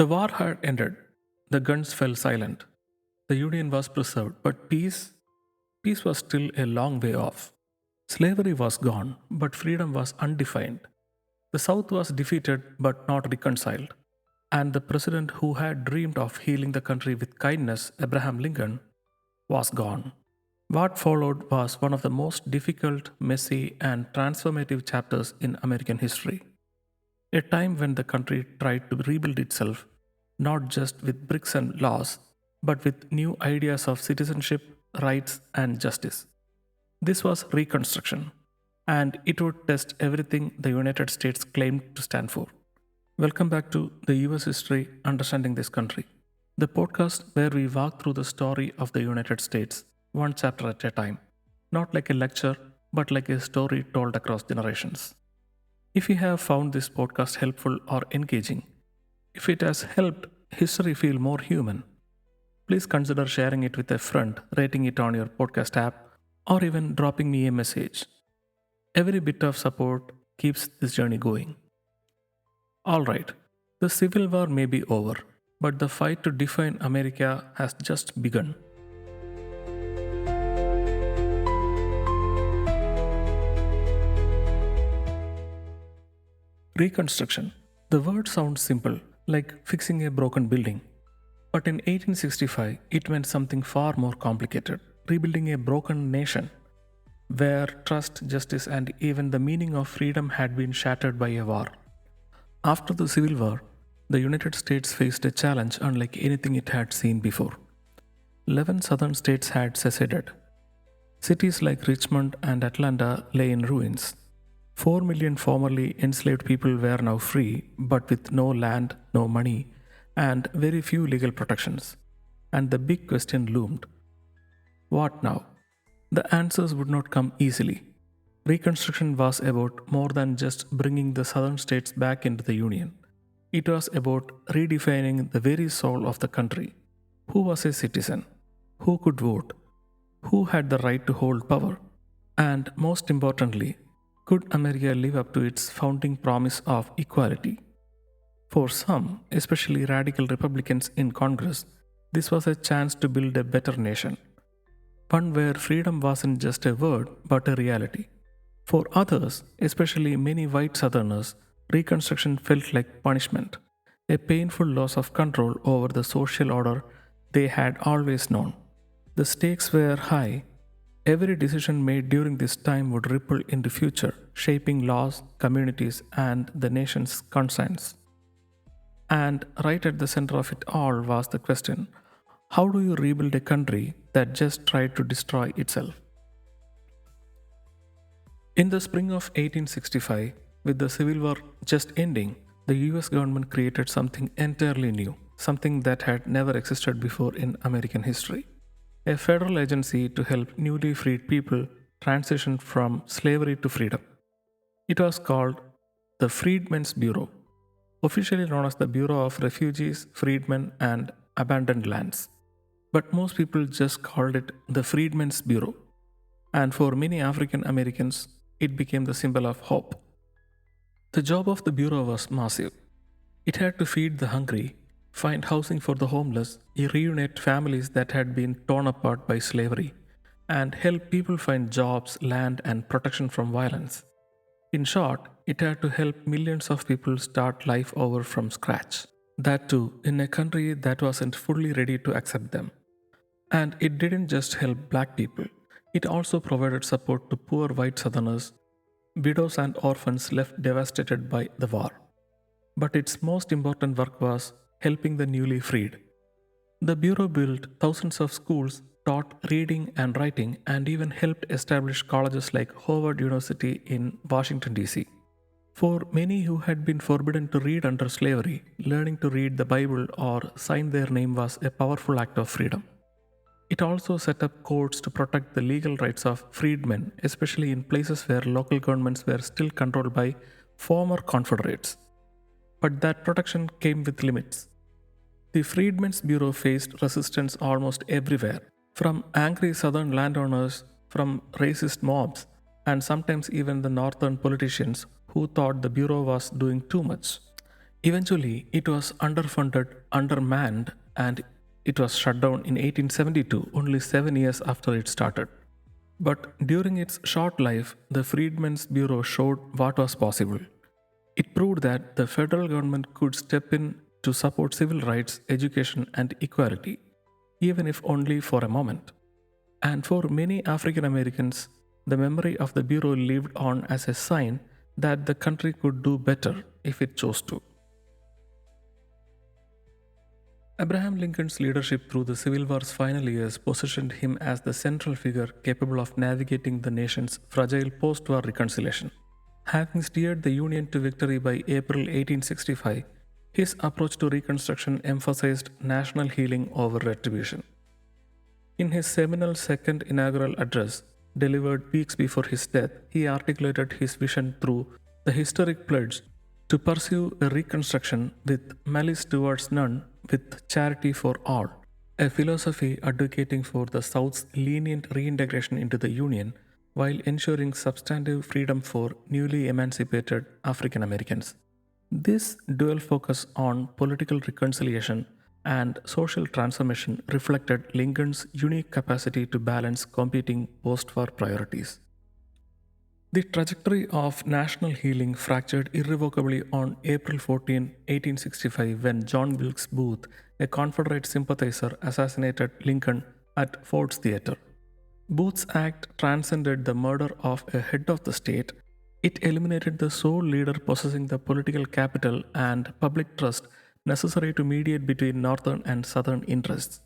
The war had ended, the guns fell silent, the Union was preserved, but peace was still a long way off. Slavery was gone, but freedom was undefined. The South was defeated but not reconciled, and the president who had dreamed of healing the country with kindness, Abraham Lincoln, was gone. What followed was one of the most difficult, messy, and transformative chapters in American history. A time when the country tried to rebuild itself, not just with bricks and laws, but with new ideas of citizenship, rights, and justice. This was Reconstruction, and it would test everything the United States claimed to stand for. Welcome back to the US History Understanding This Country, the podcast where we walk through the story of the United States, one chapter at a time, not like a lecture, but like a story told across generations. If you have found this podcast helpful or engaging, if it has helped history feel more human, please consider sharing it with a friend, rating it on your podcast app, or even dropping me a message. Every bit of support keeps this journey going. Alright, the Civil War may be over, but the fight to define America has just begun. Reconstruction. The word sounds simple, like fixing a broken building. But in 1865, it meant something far more complicated, rebuilding a broken nation, where trust, justice, and even the meaning of freedom had been shattered by a war. After the Civil War, the United States faced a challenge unlike anything it had seen before. 11 southern states had seceded. Cities like Richmond and Atlanta lay in ruins. 4 million formerly enslaved people were now free, but with no land, no money, and very few legal protections. And the big question loomed: what now? The answers would not come easily. Reconstruction was about more than just bringing the southern states back into the Union. It was about redefining the very soul of the country. Who was a citizen? Who could vote? Who had the right to hold power? And most importantly, could America live up to its founding promise of equality? For some, especially radical Republicans in Congress, this was a chance to build a better nation, one where freedom wasn't just a word but a reality. For others, especially many white Southerners, Reconstruction felt like punishment, a painful loss of control over the social order they had always known. The stakes were high. Every decision made during this time would ripple into future, shaping laws, communities, and the nation's conscience. And right at the center of it all was the question: how do you rebuild a country that just tried to destroy itself? In the spring of 1865, with the Civil War just ending, the US government created something entirely new, something that had never existed before in American history: a federal agency to help newly freed people transition from slavery to freedom. It was called the Freedmen's Bureau, officially known as the Bureau of Refugees, Freedmen, and Abandoned Lands. But most people just called it the Freedmen's Bureau, and for many African Americans, it became the symbol of hope. The job of the Bureau was massive. It had to feed the hungry, find housing for the homeless, reunite families that had been torn apart by slavery, and help people find jobs, land, and protection from violence. In short, it had to help millions of people start life over from scratch. That too, in a country that wasn't fully ready to accept them. And it didn't just help black people, it also provided support to poor white Southerners, widows, and orphans left devastated by the war. But its most important work was helping the newly freed. The Bureau built thousands of schools, taught reading and writing, and even helped establish colleges like Howard University in Washington, D.C. For many who had been forbidden to read under slavery, learning to read the Bible or sign their name was a powerful act of freedom. It also set up courts to protect the legal rights of freedmen, especially in places where local governments were still controlled by former Confederates. But that protection came with limits. The Freedmen's Bureau faced resistance almost everywhere, from angry southern landowners, from racist mobs, and sometimes even the northern politicians who thought the Bureau was doing too much. Eventually, it was underfunded, undermanned, and it was shut down in 1872, only 7 years after it started. But during its short life, the Freedmen's Bureau showed what was possible. It proved that the federal government could step in to support civil rights, education, and equality, even if only for a moment. And for many African Americans, the memory of the Bureau lived on as a sign that the country could do better if it chose to. Abraham Lincoln's leadership through the Civil War's final years positioned him as the central figure capable of navigating the nation's fragile post war reconciliation. Having steered the Union to victory by April 1865, his approach to Reconstruction emphasized national healing over retribution. In his seminal second inaugural address, delivered weeks before his death, he articulated his vision through the historic pledge to pursue a reconstruction with malice towards none, with charity for all, a philosophy advocating for the South's lenient reintegration into the Union while ensuring substantive freedom for newly emancipated African Americans. This dual focus on political reconciliation and social transformation reflected Lincoln's unique capacity to balance competing post war priorities. The trajectory of national healing fractured irrevocably on April 14, 1865, when John Wilkes Booth, a Confederate sympathizer, assassinated Lincoln at Ford's Theater. Booth's act transcended the murder of a head of the state. It eliminated the sole leader possessing the political capital and public trust necessary to mediate between Northern and Southern interests.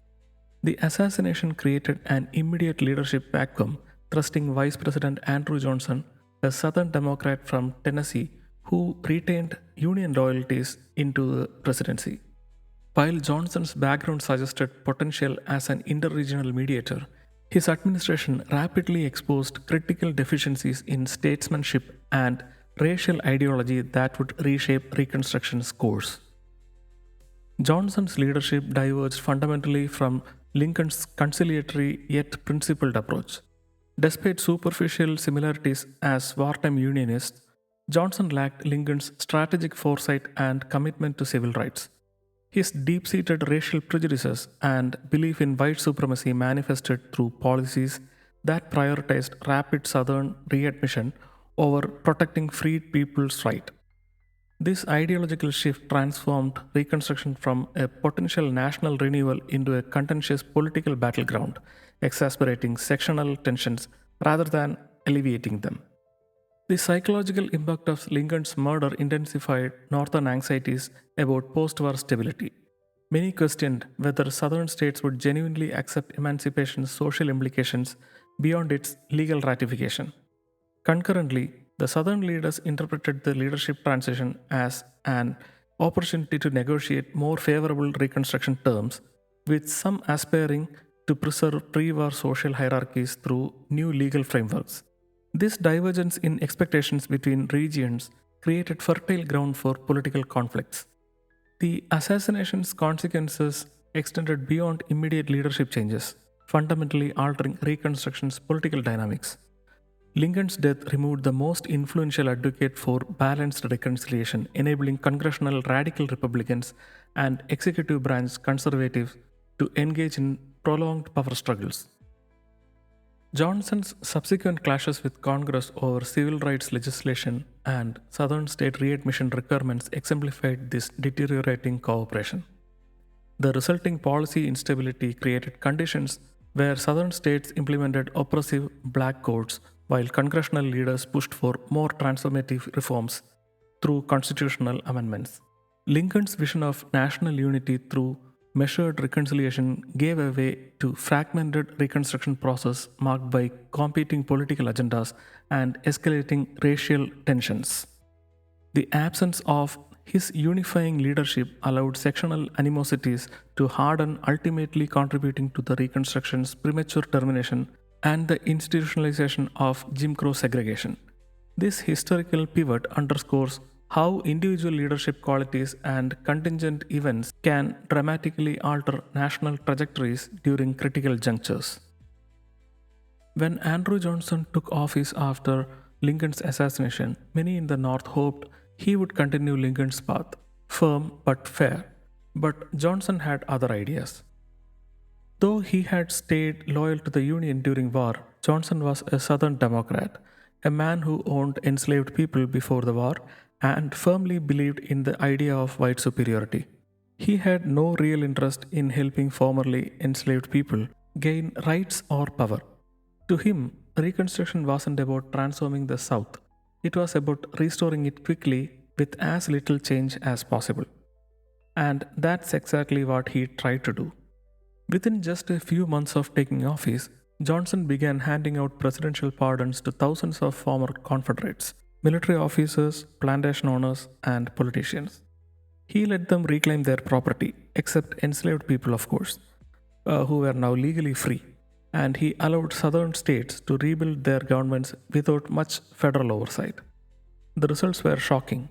The assassination created an immediate leadership vacuum, thrusting Vice President Andrew Johnson, a Southern Democrat from Tennessee who retained Union loyalties, into the presidency. While Johnson's background suggested potential as an interregional mediator, his administration rapidly exposed critical deficiencies in statesmanship and racial ideology that would reshape Reconstruction's course. Johnson's leadership diverged fundamentally from Lincoln's conciliatory yet principled approach. Despite superficial similarities as wartime Unionists, Johnson lacked Lincoln's strategic foresight and commitment to civil rights. His deep seated racial prejudices and belief in white supremacy manifested through policies that prioritized rapid Southern readmission over protecting freed people's rights. This ideological shift transformed Reconstruction from a potential national renewal into a contentious political battleground, exacerbating sectional tensions rather than alleviating them. The psychological impact of Lincoln's murder intensified Northern anxieties about post war stability. Many questioned whether Southern states would genuinely accept emancipation's social implications beyond its legal ratification. Concurrently, the Southern leaders interpreted the leadership transition as an opportunity to negotiate more favorable Reconstruction terms, with some aspiring to preserve pre war social hierarchies through new legal frameworks. This divergence in expectations between regions created fertile ground for political conflicts. The assassination's consequences extended beyond immediate leadership changes, fundamentally altering Reconstruction's political dynamics. Lincoln's death removed the most influential advocate for balanced reconciliation, enabling congressional radical Republicans and executive branch conservatives to engage in prolonged power struggles. Johnson's subsequent clashes with Congress over civil rights legislation and Southern state readmission requirements exemplified this deteriorating cooperation. The resulting policy instability created conditions where Southern states implemented oppressive black codes while congressional leaders pushed for more transformative reforms through constitutional amendments. Lincoln's vision of national unity through measured reconciliation gave way to fragmented reconstruction process marked by competing political agendas and escalating racial tensions. The absence of his unifying leadership allowed sectional animosities to harden, ultimately contributing to the Reconstruction's premature termination and the institutionalization of Jim Crow segregation. This historical pivot underscores how individual leadership qualities and contingent events can dramatically alter national trajectories during critical junctures. When Andrew Johnson took office after Lincoln's assassination, many in the North hoped he would continue Lincoln's path. firm but fair. But Johnson had other ideas. Though he had stayed loyal to the Union during war, Johnson was a Southern Democrat, a man who owned enslaved people before the war and firmly believed in the idea of white superiority. He had no real interest in helping formerly enslaved people gain rights or power. To him, Reconstruction wasn't about transforming the South, it was about restoring it quickly with as little change as possible. And that's exactly what he tried to do. Within just a few months of taking office, Johnson began handing out presidential pardons to thousands of former Confederates, military officers, plantation owners, and politicians. He let them reclaim their property, except enslaved people, of course, who were now legally free, and he allowed southern states to rebuild their governments without much federal oversight. The results were shocking.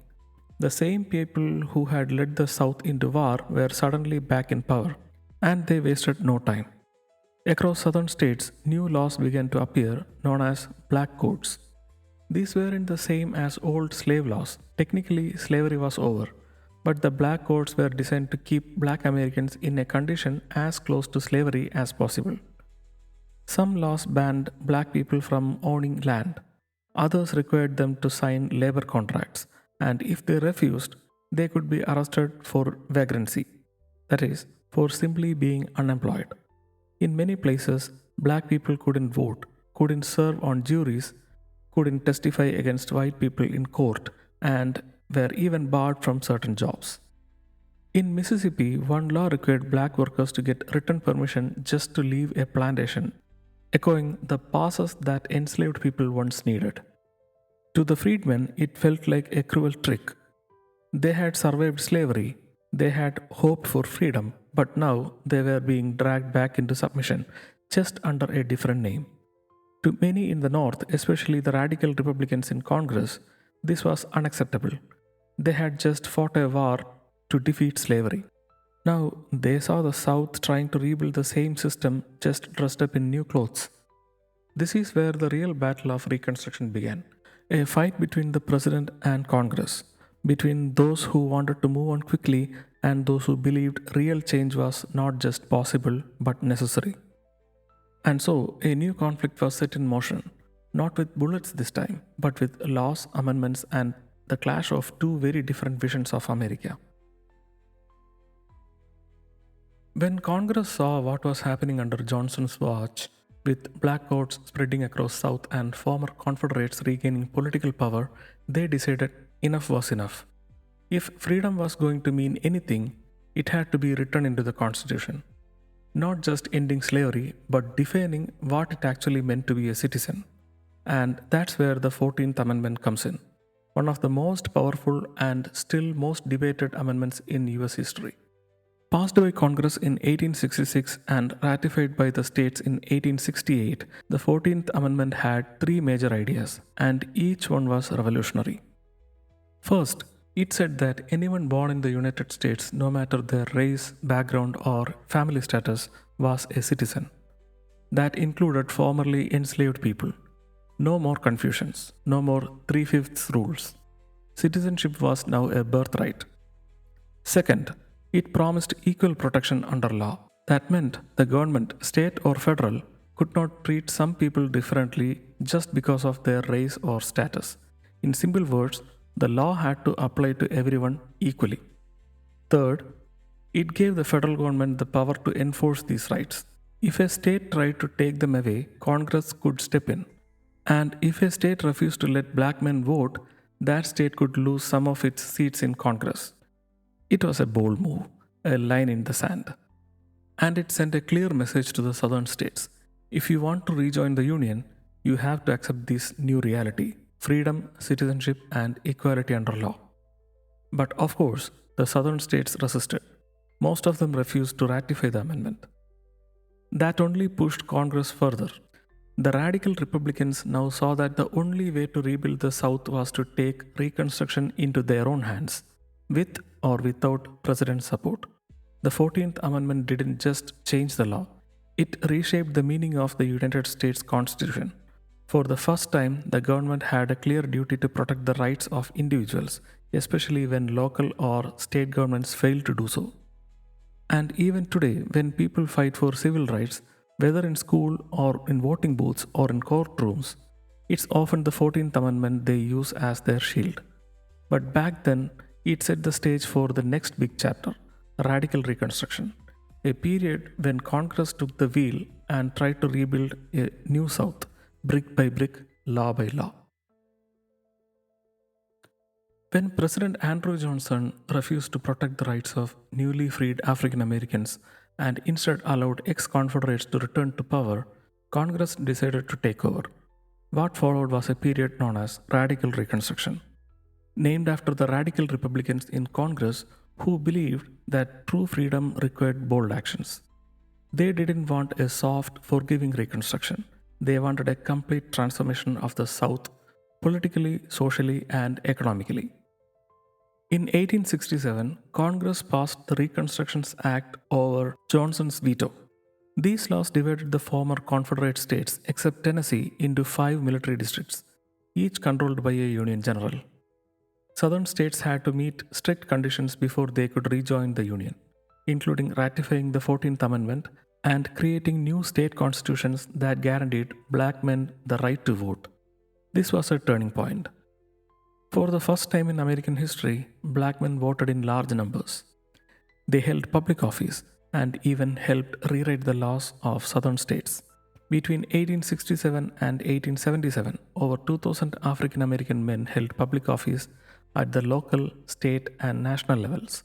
The same people who had led the South into war were suddenly back in power, and they wasted no time. Across southern states, new laws began to appear known as black codes. These weren't the same as old slave laws. Technically, slavery was over, but the black codes were designed to keep black Americans in a condition as close to slavery as possible. Some laws banned black people from owning land, others required them to sign labor contracts, and if they refused, they could be arrested for vagrancy, that is, for simply being unemployed. In many places, black people couldn't vote, couldn't serve on juries, couldn't testify against white people in court, and were even barred from certain jobs. In Mississippi, one law required black workers to get written permission just to leave a plantation, echoing the passes that enslaved people once needed. To the freedmen, it felt like a cruel trick. They had survived slavery, they had hoped for freedom, but now they were being dragged back into submission, just under a different name. To many in the North, especially the radical Republicans in Congress, this was unacceptable. They had just fought a war to defeat slavery. Now they saw the South trying to rebuild the same system, just dressed up in new clothes. This is where the real battle of Reconstruction began, a fight between the President and Congress, between those who wanted to move on quickly and those who believed real change was not just possible but necessary. And so, a new conflict was set in motion, not with bullets this time, but with laws, amendments, and the clash of two very different visions of America. When Congress saw what was happening under Johnson's watch, with black coats spreading across South and former Confederates regaining political power, they decided enough was enough. If freedom was going to mean anything, it had to be written into the Constitution. Not just ending slavery, but defining what it actually meant to be a citizen. And that's where the 14th Amendment comes in, one of the most powerful and still most debated amendments in US history. Passed by Congress in 1866 and ratified by the states in 1868, the 14th Amendment had three major ideas, and each one was revolutionary. First, it said that anyone born in the United States, no matter their race, background, or family status, was a citizen. That included formerly enslaved people. No more confusions, no more 3/5 rules. Citizenship was now a birthright. Second, it promised equal protection under law. That meant the government, state or federal, could not treat some people differently just because of their race or status. In simple words, the law had to apply to everyone equally. Third, it gave the federal government the power to enforce these rights. If a state tried to take them away, Congress could step in. And if a state refused to let black men vote, that state could lose some of its seats in Congress. It was a bold move, a line in the sand. And it sent a clear message to the southern states. If you want to rejoin the Union, you have to accept this new reality: freedom, citizenship, and equality under law. But of course, the southern states resisted. Most of them refused to ratify the amendment. That only pushed Congress further. The radical Republicans now saw that the only way to rebuild the South was to take Reconstruction into their own hands, with or without President support. The 14th Amendment didn't just change the law, it reshaped the meaning of the United States Constitution. For the first time, the government had a clear duty to protect the rights of individuals, especially when local or state governments fail to do so. And even today, when people fight for civil rights, whether in school or in voting booths or in courtrooms, it's often the 14th Amendment they use as their shield. But back then, it set the stage for the next big chapter, radical reconstruction, a period when Congress took the wheel and tried to rebuild a new South, brick by brick, law by law. When President Andrew Johnson refused to protect the rights of newly freed African Americans and instead allowed ex Confederates to return to power, Congress decided to take over. What followed was a period known as Radical Reconstruction, named after the radical Republicans in Congress who believed that true freedom required bold actions. They didn't want a soft, forgiving Reconstruction. They wanted a complete transformation of the South, politically, socially, and economically. In 1867, Congress passed the Reconstructions Act over Johnson's veto. These laws divided the former Confederate states, except Tennessee, into 5 military districts, each controlled by a Union general. Southern states had to meet strict conditions before they could rejoin the Union, including ratifying the 14th Amendment and creating new state constitutions that guaranteed black men the right to vote. This was a turning point. For the first time in American history, black men voted in large numbers. They held public office and even helped rewrite the laws of southern states. Between 1867 and 1877, over 2,000 African American men held public office at the local, state, and national levels.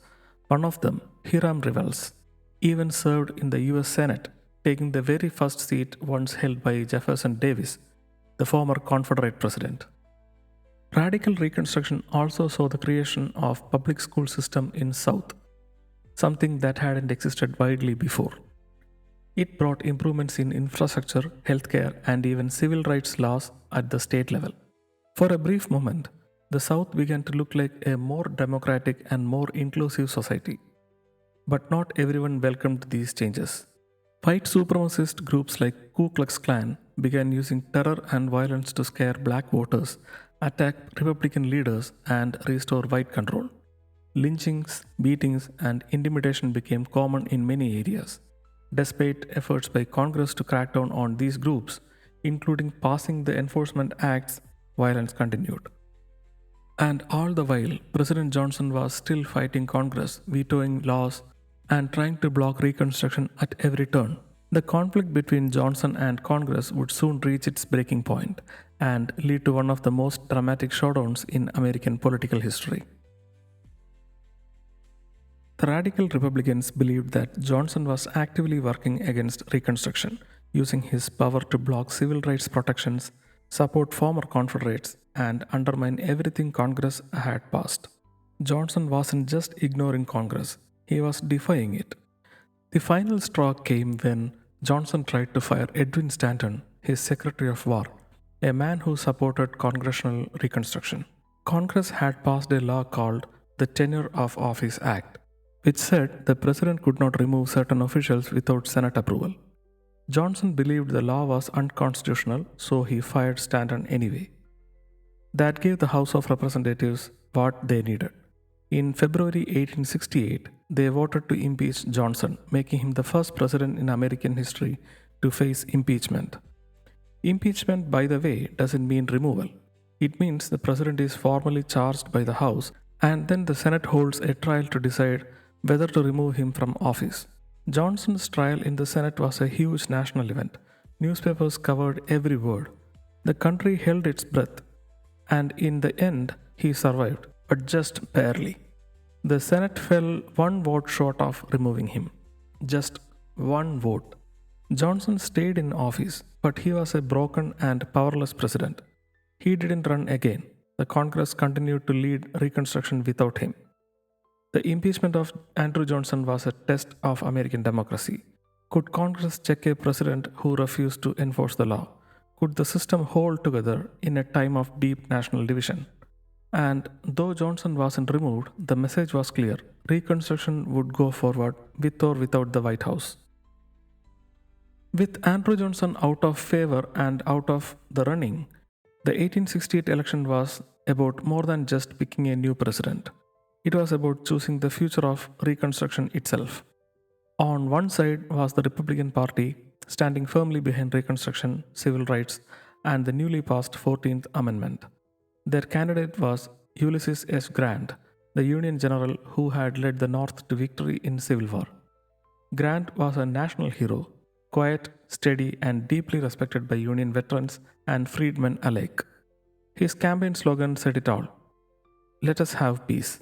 One of them, Hiram Rivers, even served in the US Senate, taking the very first seat once held by Jefferson Davis, the former Confederate president. Radical Reconstruction also saw the creation of public school system in South, something that hadn't existed widely before. It brought improvements in infrastructure, healthcare, and even civil rights laws at the state level. For a brief moment, the South began to look like a more democratic and more inclusive society. But not everyone welcomed these changes. White supremacist groups like Ku Klux Klan began using terror and violence to scare black voters, attack Republican leaders, and restore white control. Lynchings, beatings, and intimidation became common in many areas. Despite efforts by Congress to crack down on these groups, including passing the enforcement acts, violence continued. And all the while, President Johnson was still fighting Congress, vetoing laws, and trying to block Reconstruction at every turn. The conflict between Johnson and Congress would soon reach its breaking point and lead to one of the most dramatic showdowns in American political history. The radical Republicans believed that Johnson was actively working against Reconstruction, using his power to block civil rights protections, support former Confederates, and undermine everything Congress had passed. Johnson wasn't just ignoring Congress, he was defying it. The final straw came when Johnson tried to fire Edwin Stanton, his Secretary of War, a man who supported congressional reconstruction. Congress had passed a law called the Tenure of Office Act, which said the president could not remove certain officials without Senate approval. Johnson believed the law was unconstitutional, so he fired Stanton anyway. That gave the House of Representatives what they needed. In February 1868, they voted to impeach Johnson, making him the first president in American history to face impeachment. Impeachment, by the way, doesn't mean removal. It means the president is formally charged by the House, and then the Senate holds a trial to decide whether to remove him from office. Johnson's trial in the Senate was a huge national event. Newspapers covered every word. The country held its breath, and in the end, he survived, but just barely. The Senate fell one vote short of removing him. Just one vote. Johnson stayed in office, but he was a broken and powerless president. He didn't run again. The Congress continued to lead Reconstruction without him. The impeachment of Andrew Johnson was a test of American democracy. Could Congress check a president who refused to enforce the law? Could the system hold together in a time of deep national division? And though Johnson wasn't removed, the message was clear. Reconstruction would go forward with or without the White House. With Andrew Johnson out of favor and out of the running, The 1868 election was about more than just picking a new president. It was about choosing the future of Reconstruction itself. On one side was the Republican Party, standing firmly behind Reconstruction, civil rights, and the newly passed 14th Amendment. Their candidate was Ulysses S. Grant, the Union general who had led the North to victory in Civil War. Grant was a national hero, quiet, steady, and deeply respected by Union veterans and freedmen alike. His campaign slogan said it all: "Let us have peace."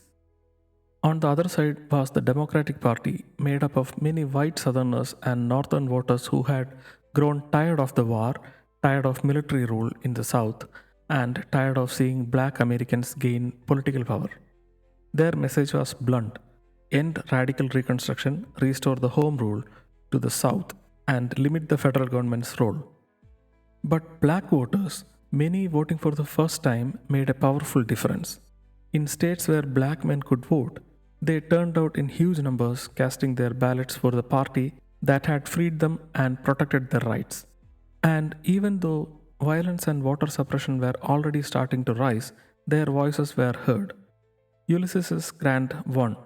On the other side was the Democratic Party, made up of many white Southerners and Northern voters who had grown tired of the war, tired of military rule in the South, and tired of seeing black Americans gain political power. Their message was blunt: end radical Reconstruction, restore the Home Rule to the South, and limit the federal government's role. But black voters, many voting for the first time, made a powerful difference. In states where black men could vote, they turned out in huge numbers, casting their ballots for the party that had freed them and protected their rights. And even though violence and voter suppression were already starting to rise, their voices were heard. Ulysses Grant won,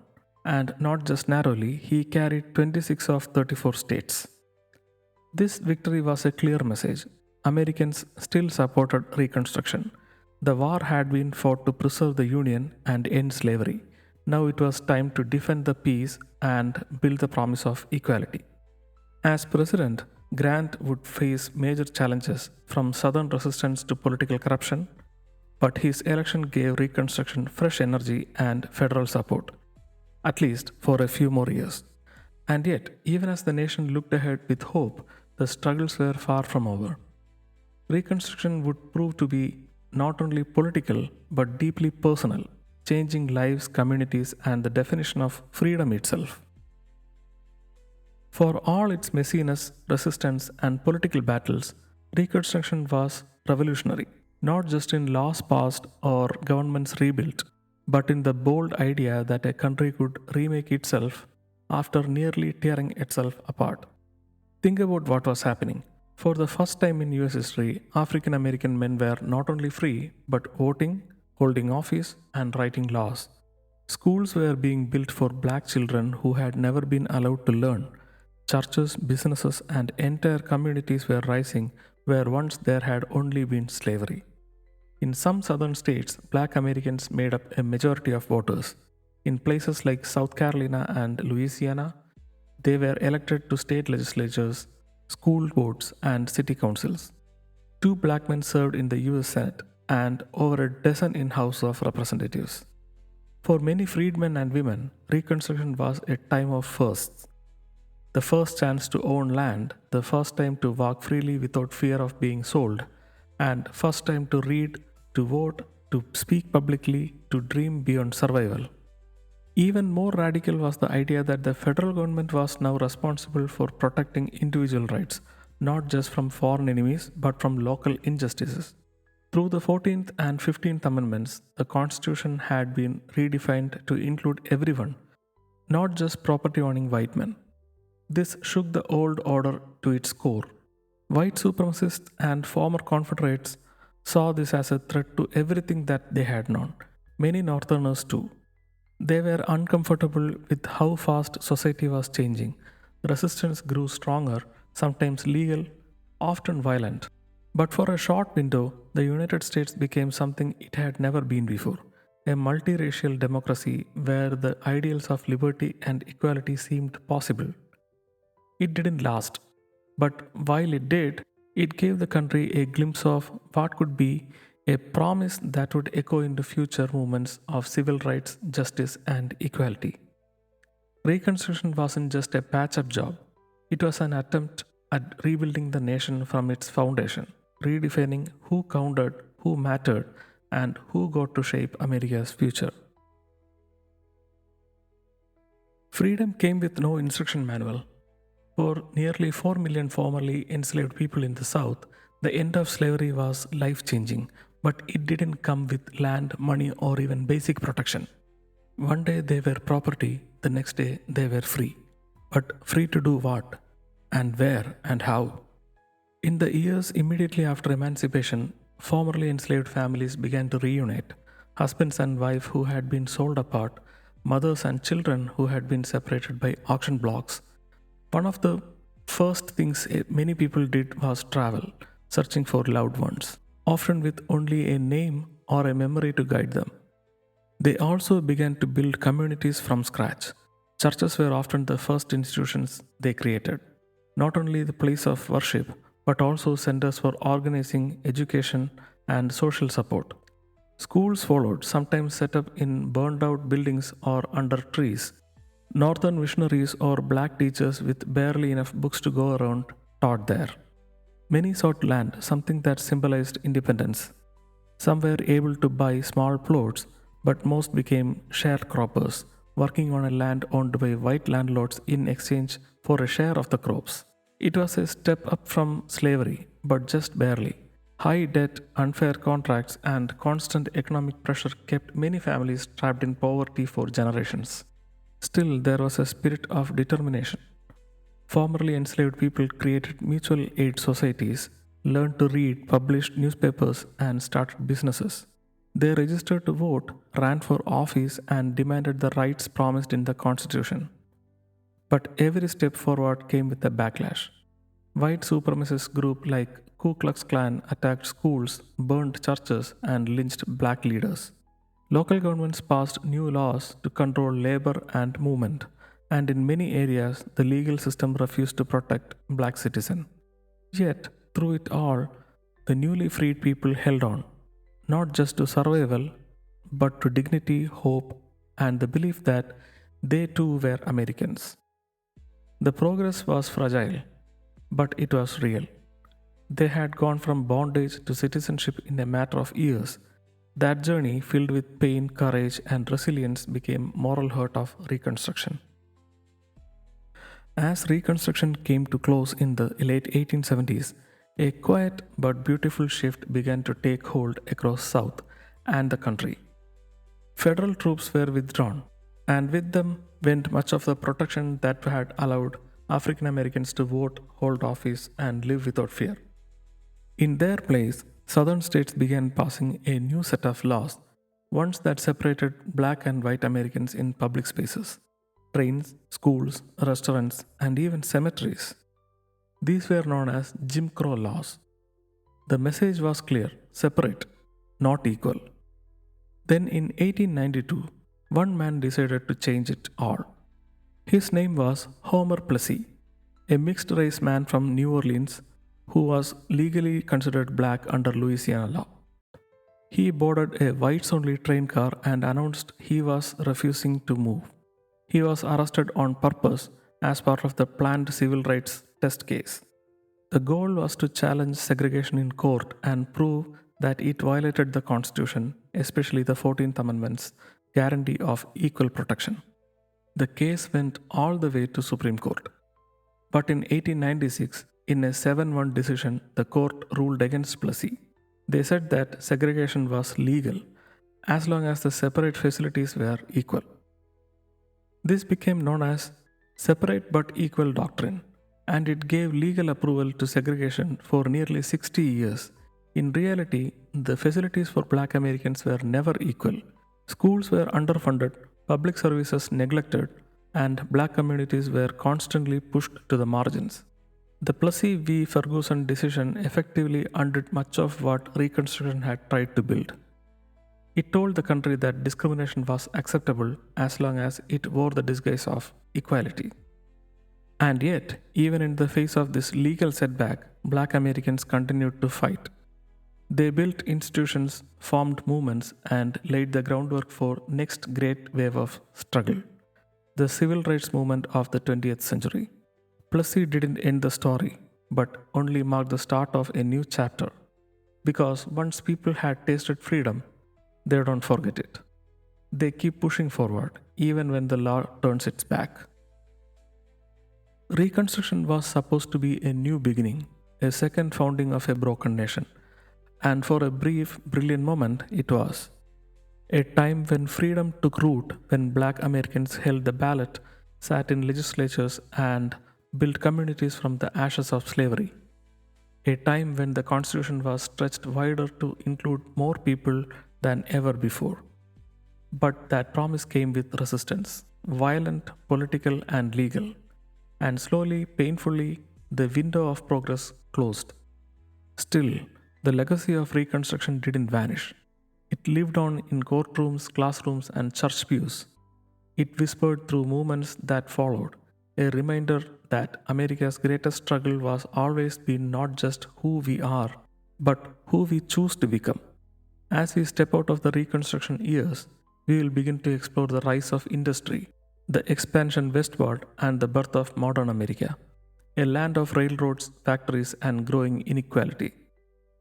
and not just narrowly, he carried 26 of 34 states. This victory was a clear message. Americans still supported Reconstruction. The war had been fought to preserve the Union and end slavery. Now it was time to defend the peace and build the promise of equality. As president, Grant would face major challenges from Southern resistance to political corruption, but his election gave Reconstruction fresh energy and federal support, at least for a few more years. And yet, even as the nation looked ahead with hope, the struggles were far from over. Reconstruction would prove to be not only political but deeply personal, changing lives, communities, and the definition of freedom itself. For all its messiness, resistance, and political battles, Reconstruction was revolutionary, not just in laws passed or governments rebuilt, but in the bold idea that a country could remake itself after nearly tearing itself apart. Think about what was happening. For the first time in US history, African American men were not only free, but voting, holding office, and writing laws. Schools were being built for black children who had never been allowed to learn. Churches, businesses, and entire communities were rising where once there had only been slavery. In some southern states, black Americans made up a majority of voters. In places like South Carolina and Louisiana, they were elected to state legislatures, school boards, and city councils. Two black men served in the US Senate and over a dozen in House of Representatives. For many freedmen and women, Reconstruction was a time of firsts. The first chance to own land, the first time to walk freely without fear of being sold, and first time to read, to vote, to speak publicly, to dream beyond survival. Even more radical was the idea that the federal government was now responsible for protecting individual rights, not just from foreign enemies but from local injustices. Through the 14th and 15th Amendments, the Constitution had been redefined to include everyone, not just property owning white men. This shook the old order to its core. White supremacists and former Confederates saw this as a threat to everything that they had known, many Northerners too. They were uncomfortable with how fast society was changing. Resistance grew stronger, sometimes legal, often violent. But for a short window, the United States became something it had never been before: a multiracial democracy where the ideals of liberty and equality seemed possible. It didn't last, but while it did, it gave the country a glimpse of what could be, a promise that would echo into future movements of civil rights, justice, and equality. Reconstruction wasn't just a patch up job, it was an attempt at rebuilding the nation from its foundation, redefining who counted, who mattered, and who got to shape America's future. Freedom came with no instruction manual. For nearly 4 million formerly enslaved people in the South, the end of slavery was life changing, but it didn't come with land, money, or even basic protection. One day they were property, the next day they were free. But free to do what? And where and how? In the years immediately after emancipation, Formerly enslaved families began to reunite, husbands and wives who had been sold apart, mothers and children who had been separated by auction blocks. One of the first things many people did was travel, searching for loved ones, often with only a name or a memory to guide them. They also began to build communities from scratch. Churches were often the first institutions they created, not only the place of worship, but also centers for organizing, education, and social support. Schools followed, sometimes set up in burned out buildings or under trees. Northern missionaries or black teachers with barely enough books to go around taught there. Many sought land, something that symbolized independence. Some were able to buy small plots, but most became sharecroppers, working on a land owned by white landlords in exchange for a share of the crops. It was a step up from slavery, but just barely. High debt, unfair contracts, and constant economic pressure kept many families trapped in poverty for generations. Still, there was a spirit of determination. Formerly enslaved people created mutual aid societies, learned to read, published newspapers, and started businesses. They registered to vote, ran for office, and demanded the rights promised in the Constitution. But every step forward came with a backlash. White supremacist groups like Ku Klux Klan attacked schools, burned churches, and lynched black leaders. Local governments passed new laws to control labor and movement, and in many areas, the legal system refused to protect black citizens. Yet, through it all, the newly freed people held on, not just to survival, but to dignity, hope, and the belief that they too were Americans. The progress was fragile, but it was real. They had gone from bondage to citizenship in a matter of years. That journey, filled with pain, courage, and resilience, became moral hurt of Reconstruction. As Reconstruction came to close in the late 1870s, a quiet but beautiful shift began to take hold across South and the country. Federal troops were withdrawn, and with them went much of the protection that had allowed African Americans to vote, hold office, and live without fear. In their place, southern states began passing a new set of laws, ones that separated black and white Americans in public spaces, trains, schools, restaurants, and even cemeteries. These were known as Jim Crow laws. The message was clear: separate, not equal. Then in 1892, one man decided to change it all. His name was Homer Plessy, a mixed race man from New Orleans who was legally considered black under Louisiana law. He boarded a whites only train car and announced he was refusing to move. He was arrested on purpose as part of the planned civil rights test case. The goal was to challenge segregation in court and prove that it violated the Constitution, especially the 14th Amendment's guarantee of equal protection. The case went all the way to Supreme Court. But in 1896, in a 7-1 decision, the court ruled against Plessy. They said that segregation was legal as long as the separate facilities were equal. This became known as separate but equal doctrine, and it gave legal approval to segregation for nearly 60 years. In reality, the facilities for black Americans were never equal. Schools were underfunded, public services neglected, and black communities were constantly pushed to the margins. The Plessy v. Ferguson decision effectively undid much of what Reconstruction had tried to build. It told the country that discrimination was acceptable as long as it wore the disguise of equality. And yet, even in the face of this legal setback, black Americans continued to fight. They built institutions, formed movements, and laid the groundwork for next great wave of struggle, the civil rights movement of the 20th century. Plessy didn't end the story, but only marked the start of a new chapter. Because once people had tasted freedom, they don't forget it. They keep pushing forward, even when the law turns its back. Reconstruction was supposed to be a new beginning, a second founding of a broken nation. And for a brief, brilliant moment, it was. A time when freedom took root, when black Americans held the ballot, sat in legislatures, and built communities from the ashes of slavery. a time when the Constitution was stretched wider to include more people than ever before. But that promise came with resistance, violent, political, and legal. And slowly, painfully, the window of progress closed. Still, the legacy of Reconstruction didn't vanish. It lived on in courtrooms, classrooms, and church pews. It whispered through movements that followed, a reminder that America's greatest struggle was always been not just who we are, but who we choose to become. As we step out of the Reconstruction years, we will begin to explore the rise of industry, the expansion westward, and the birth of modern America, a land of railroads, factories, and growing inequality.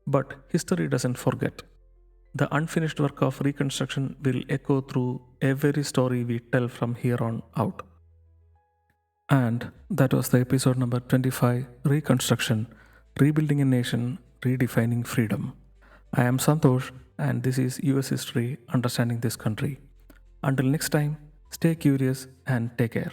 But history doesn't forget. The unfinished work of Reconstruction will echo through every story we tell from here on out. And that was the episode number 25, Reconstruction, Rebuilding a Nation, Redefining Freedom. I am Santosh, and this is US History Understanding This Country. Until next time, stay curious and take care.